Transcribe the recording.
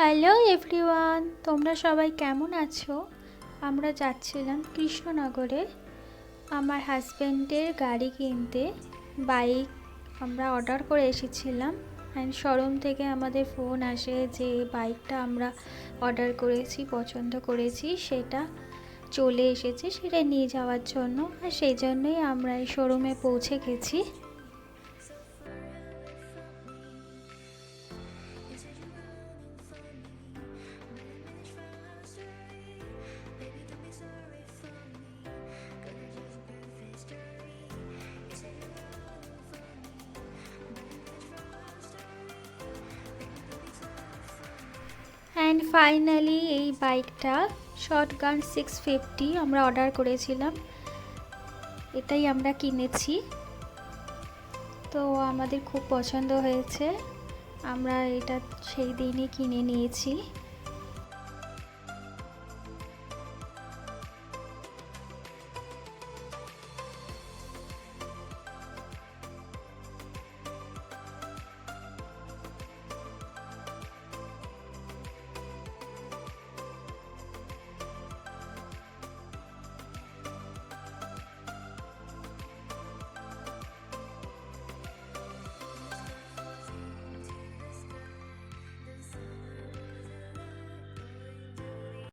Hello everyone, তোমরা সবাই কেমন আছো? আমরা যাচ্ছিলাম কৃষ্ণনগরে আমার হাজব্যান্ডের গাড়ি কিনতে। বাইক আমরা অর্ডার করে এসেছিলাম অ্যান্ড শোরুম থেকে আমাদের ফোন আসে যে বাইকটা আমরা অর্ডার করেছি, পছন্দ করেছি, সেটা চলে এসেছে, সেটা নিয়ে যাওয়ার জন্য। আর সেই জন্যই আমরা এই শোরুমে পৌঁছে গেছি। অ্যান্ড ফাইনালি এই বাইকটা শটগান 650 আমরা অর্ডার করেছিলাম, এটাই আমরা কিনেছি। তো আমাদের খুব পছন্দ হয়েছে, আমরা এটা সেই দিনই কিনে নিয়েছি।